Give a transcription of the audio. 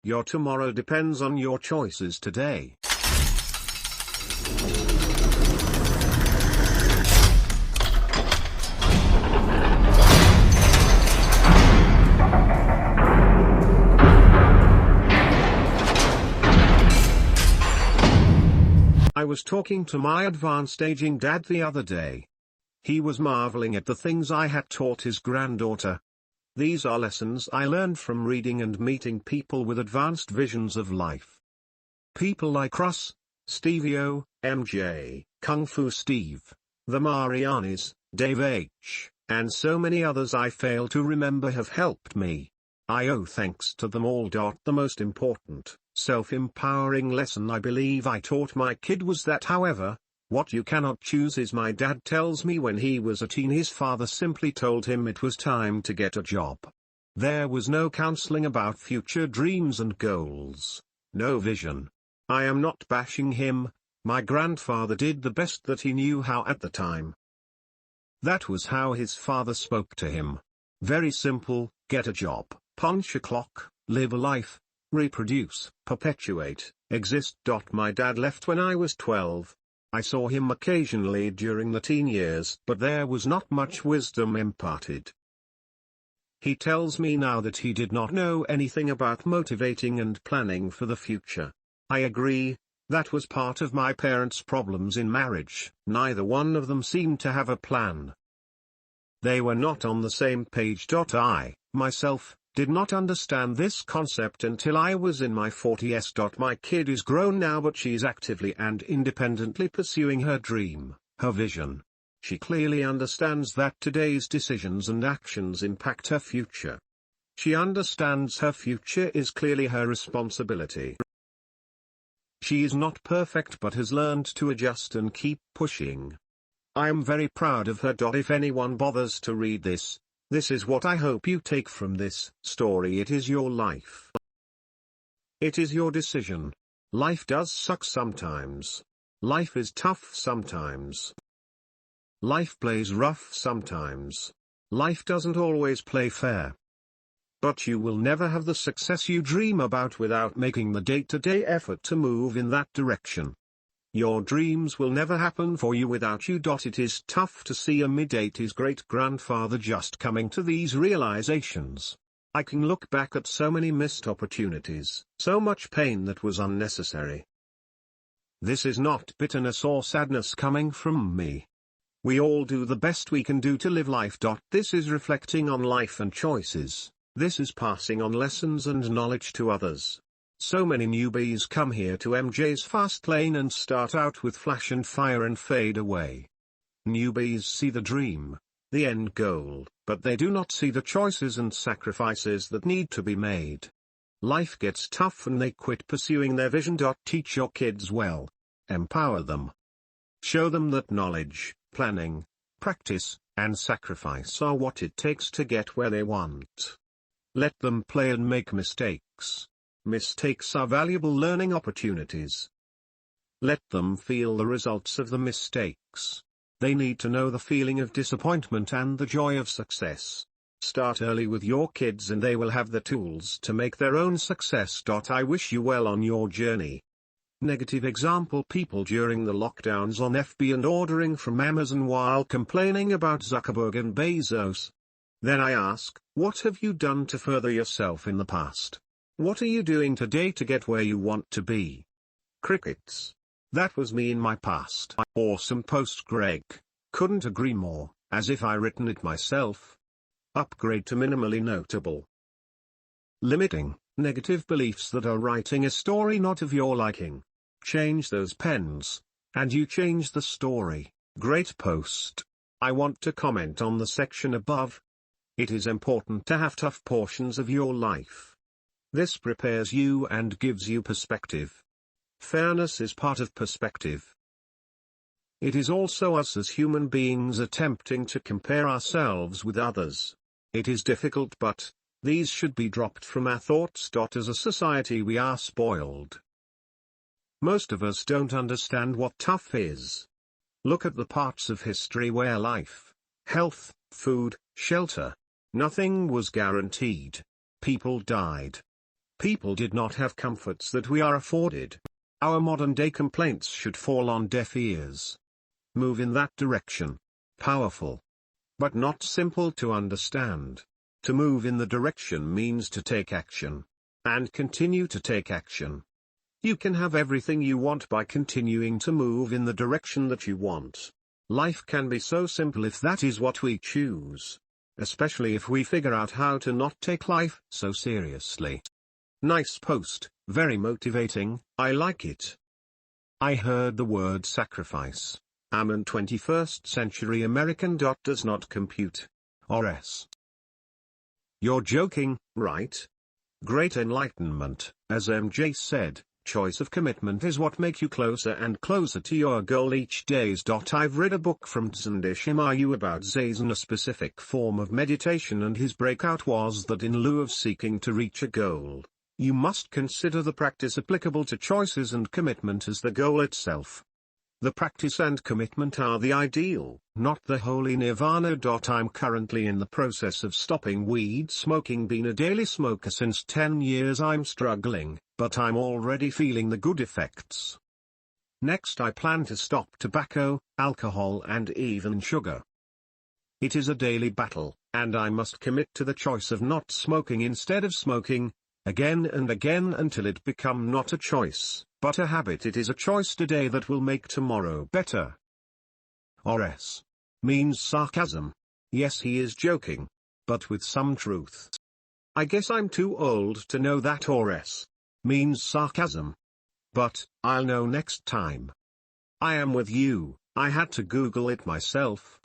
Your tomorrow depends on your choices today. I was talking to my advanced aging dad the other day. He was marveling at the things I had taught his granddaughter. These are lessons I learned from reading and meeting people with advanced visions of life. People like Russ, Stevie-O, MJ, Kung Fu Steve, the Marianis, Dave H., and so many others I fail to remember have helped me. I owe thanks to them all. The most important, self-empowering lesson I believe I taught my kid was that, however, what you cannot choose is, my dad tells me, when he was a teen his father simply told him it was time to get a job. There was no counseling about future dreams and goals, no vision. I am not bashing him, my grandfather did the best that he knew how at the time. That was how his father spoke to him. Very simple: get a job, punch a clock, live a life, reproduce, perpetuate, exist. My dad left when I was 12. I saw him occasionally during the teen years, but there was not much wisdom imparted. He tells me now that he did not know anything about motivating and planning for the future. I agree, that was part of my parents' problems in marriage. Neither one of them seemed to have a plan. They were not on the same page. I, myself, did not understand this concept until I was in my 40s. My kid is grown now, but she's actively and independently pursuing her dream, her vision. She clearly understands that today's decisions and actions impact her future. She understands her future is clearly her responsibility. She is not perfect but has learned to adjust and keep pushing. I am very proud of her. If anyone bothers to read this, this is what I hope you take from this story. It is your life. It is your decision. Life does suck sometimes. Life is tough sometimes. Life plays rough sometimes. Life doesn't always play fair. But you will never have the success you dream about without making the day-to-day effort to move in that direction. Your dreams will never happen for you without you. It is tough to see a mid-80s great-grandfather just coming to these realizations. I can look back at so many missed opportunities, so much pain that was unnecessary. This is not bitterness or sadness coming from me. We all do the best we can do to live life. This is reflecting on life and choices. This is passing on lessons and knowledge to others. So many newbies come here to MJ's fast lane and start out with flash and fire and fade away. Newbies see the dream, the end goal, but they do not see the choices and sacrifices that need to be made. Life gets tough and they quit pursuing their vision. Teach your kids well. Empower them. Show them that knowledge, planning, practice, and sacrifice are what it takes to get where they want. Let them play and make mistakes. Mistakes are valuable learning opportunities. Let them feel the results of the mistakes. They need to know the feeling of disappointment and the joy of success. Start early with your kids and they will have the tools to make their own success. I wish you well on your journey. Negative example: people during the lockdowns on FB and ordering from Amazon while complaining about Zuckerberg and Bezos. Then I ask, what have you done to further yourself in the past? What are you doing today to get where you want to be? Crickets. That was me in my past. Awesome post, Greg. Couldn't agree more, as if I written it myself. Upgrade to minimally notable. Limiting, negative beliefs that are writing a story not of your liking. Change those pens, and you change the story. Great post. I want to comment on the section above. It is important to have tough portions of your life. This prepares you and gives you perspective. Fairness is part of perspective. It is also us as human beings attempting to compare ourselves with others. It is difficult, but these should be dropped from our thoughts. As a society we are spoiled. Most of us don't understand what tough is. Look at the parts of history where life, health, food, shelter, nothing was guaranteed. People died. People did not have comforts that we are afforded. Our modern-day complaints should fall on deaf ears. Move in that direction. Powerful. But not simple to understand. To move in the direction means to take action. And continue to take action. You can have everything you want by continuing to move in the direction that you want. Life can be so simple if that is what we choose. Especially if we figure out how to not take life so seriously. Nice post, very motivating, I like it. I heard the word sacrifice. Am an 21st century American. Does not compute. Or s. You're joking, right? Great enlightenment, as MJ said. Choice of commitment is what make you closer and closer to your goal each day. I've read a book from Tzandi Shimayu about Zazen, a specific form of meditation, and his breakout was that in lieu of seeking to reach a goal, you must consider the practice applicable to choices and commitment as the goal itself. The practice and commitment are the ideal, not the holy nirvana. I'm currently in the process of stopping weed smoking. Been a daily smoker since 10 years. I'm struggling, but I'm already feeling the good effects. Next, I plan to stop tobacco, alcohol and even sugar. It is a daily battle, and I must commit to the choice of not smoking instead of smoking, again and again until it become not a choice, but a habit. It is a choice today that will make tomorrow better. Or s. Means sarcasm. Yes, he is joking. But with some truth. I guess I'm too old to know that or s. Means sarcasm. But, I'll know next time. I am with you, I had to Google it myself.